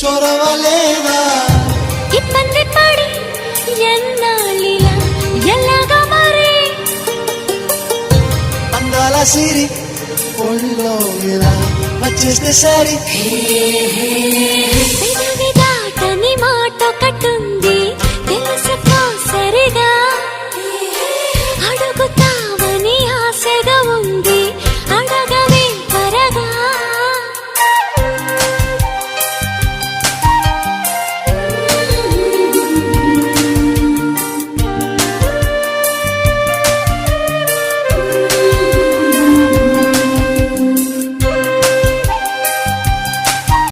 చొరవలేదా ఇబ్బంది పడి ఎన్నాళ్ళిలా ఎలాగా మరి అందాల సిరి ఒళ్ళో ఇలా వచ్చేస్తే సరి